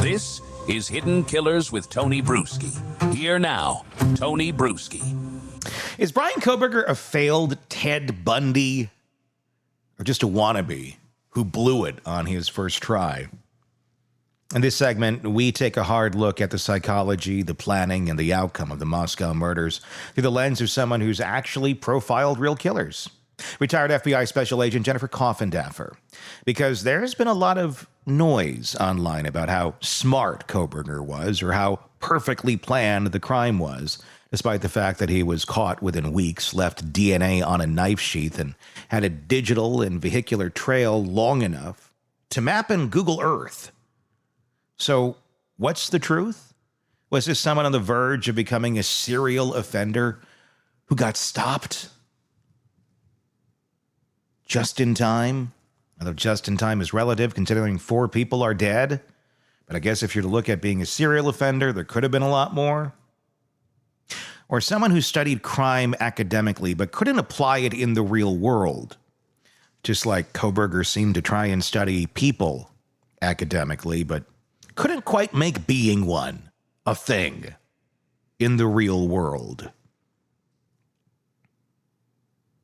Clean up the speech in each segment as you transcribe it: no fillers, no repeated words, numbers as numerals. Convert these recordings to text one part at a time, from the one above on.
This is Hidden Killers with Tony Bruschi. Here now, Tony Bruschi. Is Bryan Kohberger a failed Ted Bundy or just a wannabe who blew it on his first try? In this segment, we take a hard look at the psychology, the planning, and the outcome of the Moscow murders through the lens of someone who's actually profiled real killers. Retired FBI Special Agent Jennifer Coffindaffer. Because there's been a lot of noise online about how smart Kohberger was or how perfectly planned the crime was, despite the fact that he was caught within weeks, left DNA on a knife sheath, and had a digital and vehicular trail long enough to map in Google Earth. So, what's the truth? Was this someone on the verge of becoming a serial offender who got stopped just in time? Although just in time is relative, considering 4 people are dead. But I guess if you're to look at being a serial offender, there could have been a lot more. Or someone who studied crime academically but couldn't apply it in the real world. Just like Kohberger seemed to try and study people academically, but couldn't quite make being one a thing in the real world.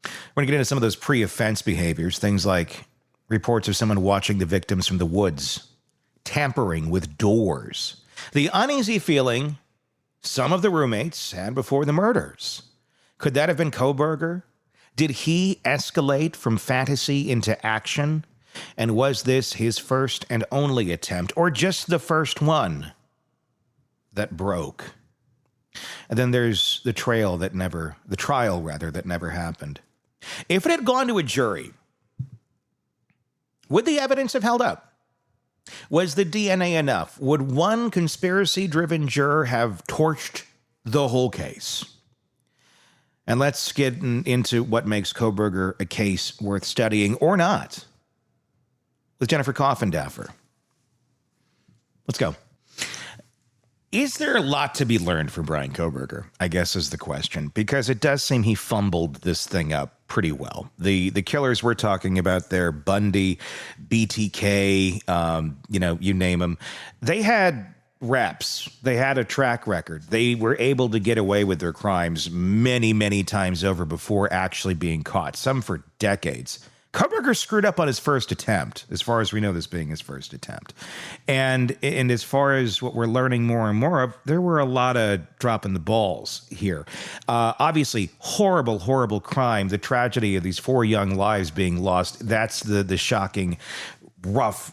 We're going to get into some of those pre-offense behaviors, things like reports of someone watching the victims from the woods, tampering with doors, the uneasy feeling some of the roommates had before the murders. Could that have been Kohberger? Did he escalate from fantasy into action? And was this his first and only attempt, or just the first one that broke? And then there's the trial that never happened. If it had gone to a jury, would the evidence have held up? Was the DNA enough? Would one conspiracy-driven juror have torched the whole case? And let's get into what makes Kohberger a case worth studying or not with Jennifer Coffindaffer. Let's go. Is there a lot to be learned from Bryan Kohberger, I guess is the question, because it does seem he fumbled this thing up pretty well. The killers we're talking about there, Bundy, BTK, you name them, they had reps. They had a track record. They were able to get away with their crimes many, many times over before actually being caught, some for decades. Kohberger screwed up on his first attempt, as far as we know this being his first attempt. And as far as what we're learning more and more of, there were a lot of dropping the balls here. Obviously, horrible, horrible crime. The tragedy of these 4 young lives being lost, that's the shocking, rough,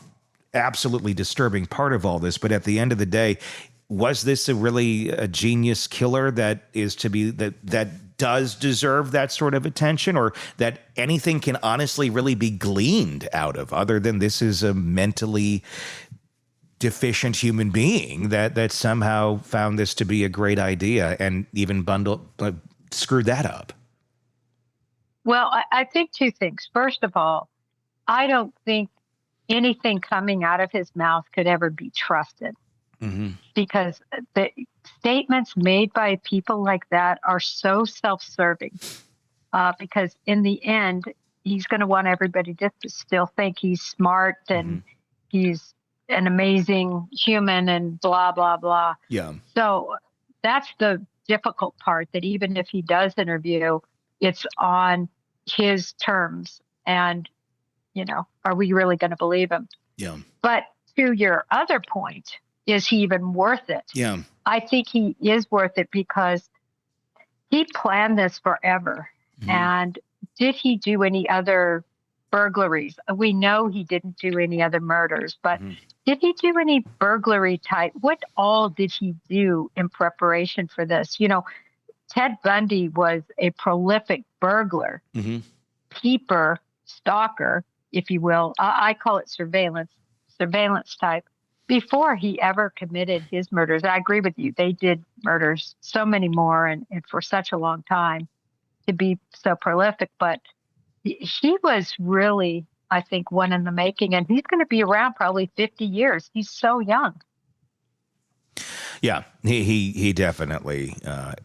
absolutely disturbing part of all this. But at the end of the day, was this really a genius killer that is to be that does deserve that sort of attention, or that anything can honestly really be gleaned out of, other than this is a mentally deficient human being that somehow found this to be a great idea and even screwed that up? Well, I think 2 things. First of all, I don't think anything coming out of his mouth could ever be trusted. Mm-hmm. Because the statements made by people like that are so self-serving. Because in the end, he's going to want everybody just to still think he's smart and he's an amazing human and blah, blah, blah. Yeah. So that's the difficult part, that even if he does interview, it's on his terms. And, are we really going to believe him? Yeah. But to your other point, is he even worth it? Yeah. I think he is worth it because he planned this forever. Mm-hmm. And did he do any other burglaries? We know he didn't do any other murders, but did he do any burglary type? What all did he do in preparation for this? Ted Bundy was a prolific burglar, peeper, stalker, if you will. I call it surveillance type. Before he ever committed his murders. I agree with you. They did murders, so many more, and for such a long time to be so prolific. But he was really, I think, one in the making, and he's going to be around probably 50 years. He's so young. Yeah, he definitely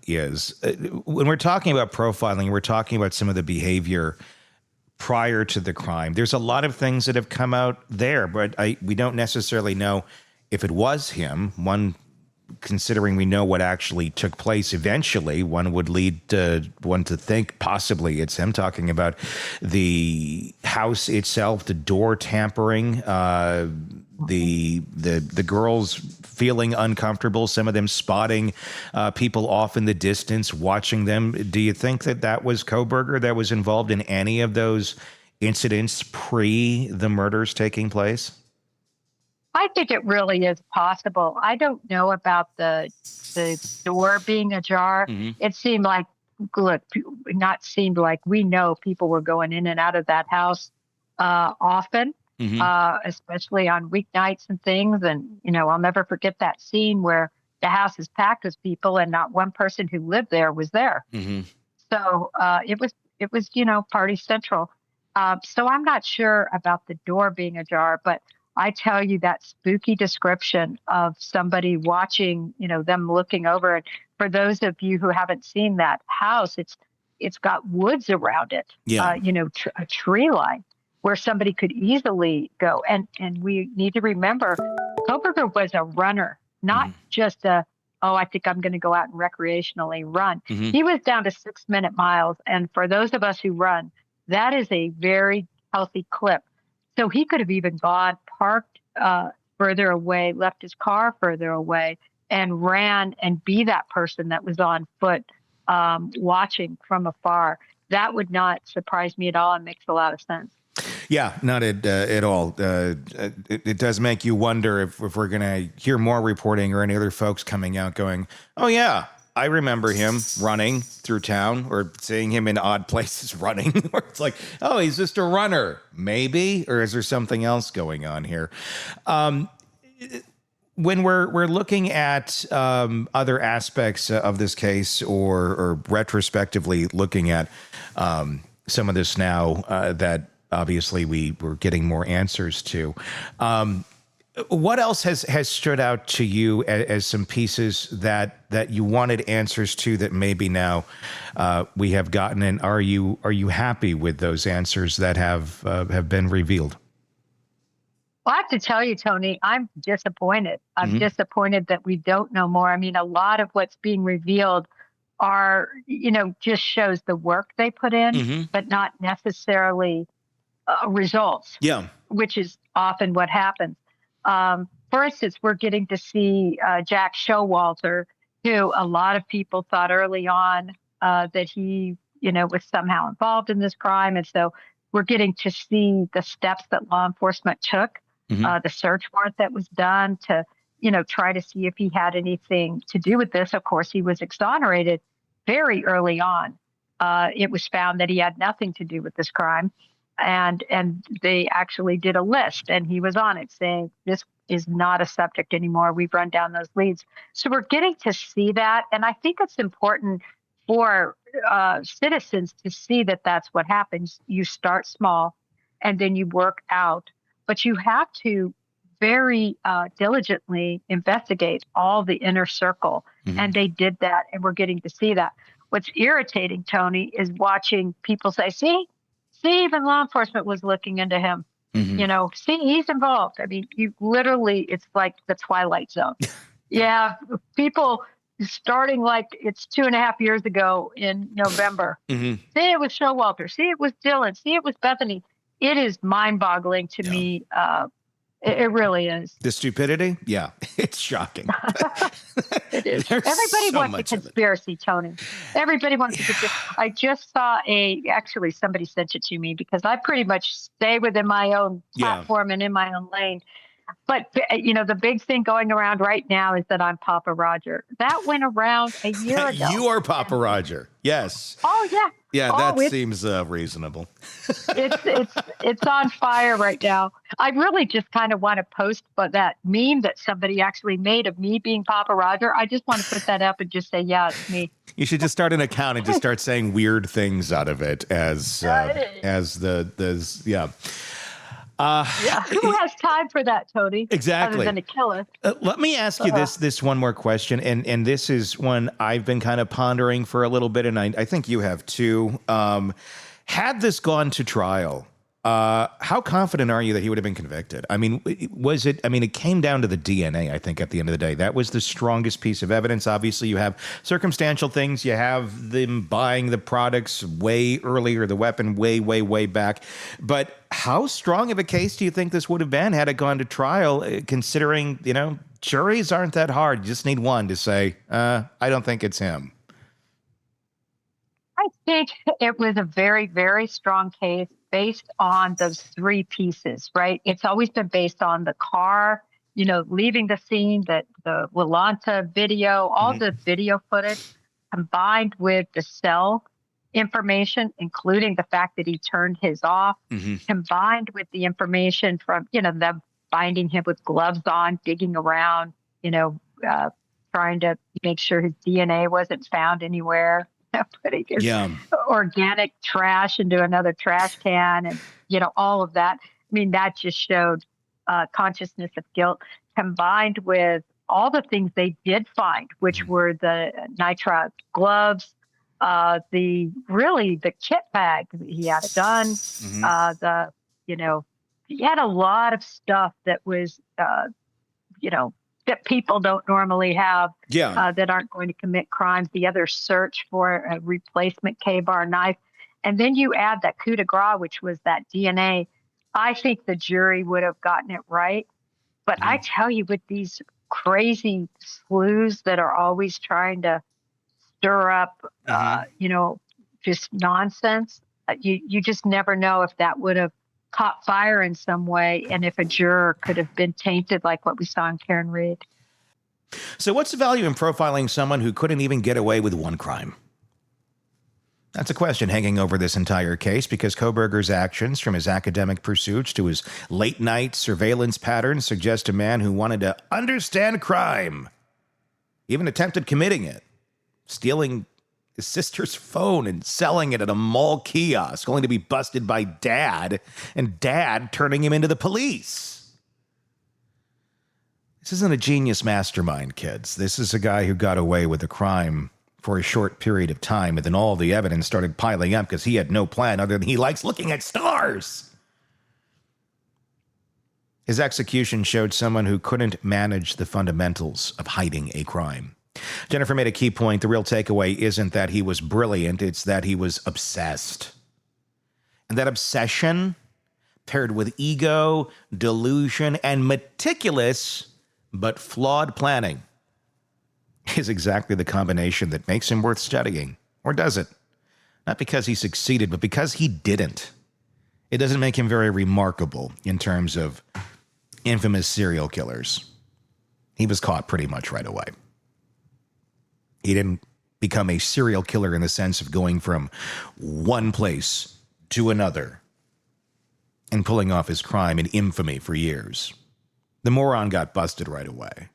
is. When we're talking about profiling, we're talking about some of the behavior prior to the crime. There's a lot of things that have come out there, but we don't necessarily know if it was him, considering we know what actually took place eventually, one would lead one to think possibly it's him, talking about the house itself, the door tampering, the girls feeling uncomfortable, some of them spotting people off in the distance, watching them. Do you think that was Kohberger that was involved in any of those incidents pre the murders taking place? I think it really is possible. I don't know about the door being ajar. It seemed like, we know people were going in and out of that house often, especially on weeknights and things. And, I'll never forget that scene where the house is packed with people and not one person who lived there was there. So it was, party central. So I'm not sure about the door being ajar, but I tell you, that spooky description of somebody watching, them looking over it. For those of you who haven't seen that house, it's got woods around it, a tree line where somebody could easily go. And we need to remember, Kohberger was a runner, not just I think I'm going to go out and recreationally run. He was down to 6-minute miles. And for those of us who run, that is a very healthy clip. So he could have even gone, parked further away, left his car further away, and ran and be that person that was on foot watching from afar. That would not surprise me at all and makes a lot of sense. Yeah, not at all. It does make you wonder if we're going to hear more reporting or any other folks coming out going, oh, yeah, I remember him running through town, or seeing him in odd places running. Where it's like, oh, he's just a runner, maybe, or is there something else going on here? When we're looking at other aspects of this case, or retrospectively looking at some of this now that obviously we're getting more answers to. What else has stood out to you as some pieces that you wanted answers to that maybe now we have gotten? And are you happy with those answers that have been revealed? Well, I have to tell you, Tony, I'm disappointed. I'm disappointed that we don't know more. I mean, a lot of what's being revealed are, just shows the work they put in, but not necessarily results. Yeah, which is often what happens. For instance, we're getting to see Jack Showalter, who a lot of people thought early on that he, was somehow involved in this crime. And so we're getting to see the steps that law enforcement took, the search warrant that was done to, try to see if he had anything to do with this. Of course, he was exonerated very early on. It was found that he had nothing to do with this crime. And they actually did a list, and he was on it saying, this is not a subject anymore. We've run down those leads. So we're getting to see that. And I think it's important for citizens to see that that's what happens. You start small and then you work out, but you have to very diligently investigate all the inner circle. And they did that, and we're getting to see that. What's irritating, Tony, is watching people say, see, even law enforcement was looking into him. See, he's involved. I mean, it's like the Twilight Zone. Yeah, people starting like it's 2.5 years ago in November. See, it was Showalter. See, it was Dylan. See, it was Bethany. It is mind-boggling to me. It really is. The stupidity? Yeah, it's shocking. It is. Everybody wants a conspiracy, Tony. Everybody wants a conspiracy. I just saw actually somebody sent it to me because I pretty much stay within my own platform and in my own lane. But, the big thing going around right now is that I'm Papa Roger. That went around a year ago. You are Papa Roger. Yes. Oh, yeah. Yeah, that seems reasonable. It's on fire right now. I really just kind of want to post that meme that somebody actually made of me being Papa Roger. I just want to put that up and just say, yeah, it's me. You should just start an account and just start saying weird things out of it as yeah. Who has time for that, Tony? Exactly. Other than a killer. Let me ask you this one more question, and this is one I've been kind of pondering for a little bit, and I think you have too. Had this gone to trial, How confident are you that he would have been convicted? I mean, it came down to the DNA, I think, at the end of the day. That was the strongest piece of evidence. Obviously, you have circumstantial things. You have them buying the products way earlier, the weapon way, way, way back. But how strong of a case do you think this would have been had it gone to trial, considering, juries aren't that hard. You just need one to say, I don't think it's him. I think it was a very, very strong case based on those three pieces, right? It's always been based on the car, leaving the scene, the Willanta video, all the video footage combined with the cell information, including the fact that he turned his off, combined with the information from, them finding him with gloves on, digging around, trying to make sure his DNA wasn't found anywhere. Putting his organic trash into another trash can and, all of that. I mean, that just showed consciousness of guilt combined with all the things they did find, which were the nitrile gloves, the kit bag. He had a gun, he had a lot of stuff that was, that people don't normally have, that aren't going to commit crimes. The other search for a replacement K-bar knife. And then you add that coup de grace, which was that DNA. I think the jury would have gotten it right. But I tell you, with these crazy sleuths that are always trying to stir up, just nonsense, you just never know if that would have caught fire in some way, and if a juror could have been tainted like what we saw in Karen Reed. So what's the value in profiling someone who couldn't even get away with one crime? That's a question hanging over this entire case, because Kohberger's actions, from his academic pursuits to his late-night surveillance patterns, suggest a man who wanted to understand crime, even attempted committing it, stealing his sister's phone and selling it at a mall kiosk, only to be busted by Dad, and Dad turning him into the police. This isn't a genius mastermind, kids. This is a guy who got away with a crime for a short period of time, and then all the evidence started piling up because he had no plan other than he likes looking at stars. His execution showed someone who couldn't manage the fundamentals of hiding a crime. Jennifer made a key point. The real takeaway isn't that he was brilliant, it's that he was obsessed. And that obsession, paired with ego, delusion, and meticulous but flawed planning, is exactly the combination that makes him worth studying. Or does it? Not because he succeeded, but because he didn't. It doesn't make him very remarkable in terms of infamous serial killers. He was caught pretty much right away. He didn't become a serial killer in the sense of going from one place to another and pulling off his crime in infamy for years. The moron got busted right away.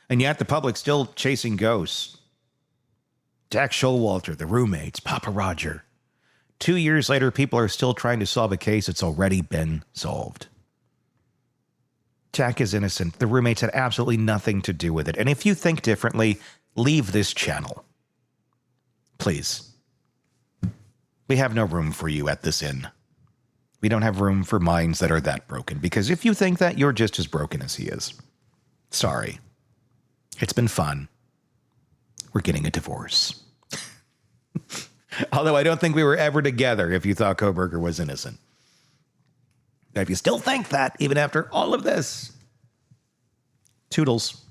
And yet the public's still chasing ghosts. Jack Showalter, the roommates, Papa Roger. 2 years later, people are still trying to solve a case that's already been solved. Jack is innocent. The roommates had absolutely nothing to do with it. And if you think differently, leave this channel. Please. We have no room for you at this inn. We don't have room for minds that are that broken, because if you think that, you're just as broken as he is. Sorry. It's been fun. We're getting a divorce. Although I don't think we were ever together if you thought Kohberger was innocent. If you still think that, even after all of this, toodles.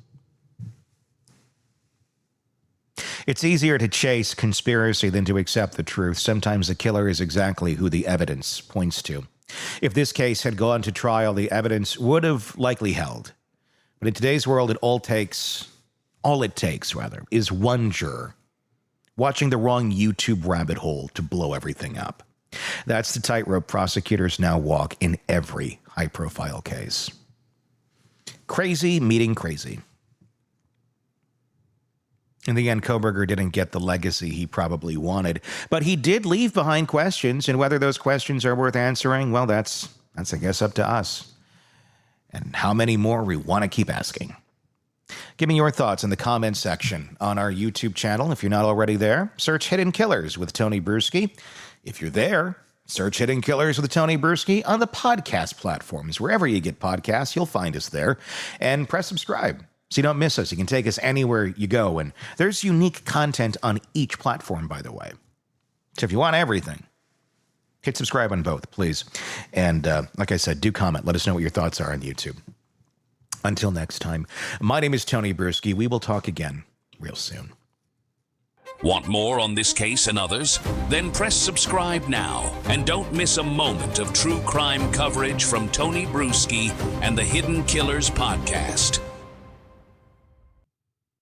It's easier to chase conspiracy than to accept the truth. Sometimes the killer is exactly who the evidence points to. If this case had gone to trial, the evidence would have likely held. But in today's world, all it takes, is one juror watching the wrong YouTube rabbit hole to blow everything up. That's the tightrope prosecutors now walk in every high-profile case. Crazy meeting crazy. In the end, Kohberger didn't get the legacy he probably wanted, but he did leave behind questions, and whether those questions are worth answering, well, that's I guess, up to us. And how many more we want to keep asking. Give me your thoughts in the comments section on our YouTube channel. If you're not already there, search Hidden Killers with Tony Bruschi. If you're there, search Hidden Killers with Tony Bruschi on the podcast platforms. Wherever you get podcasts, you'll find us there. And press subscribe so you don't miss us. You can take us anywhere you go. And there's unique content on each platform, by the way. So if you want everything, hit subscribe on both, please. And like I said, do comment. Let us know what your thoughts are on YouTube. Until next time, my name is Tony Bruschi. We will talk again real soon. Want more on this case and others? Then press subscribe now and don't miss a moment of true crime coverage from Tony Bruschi and the Hidden Killers podcast.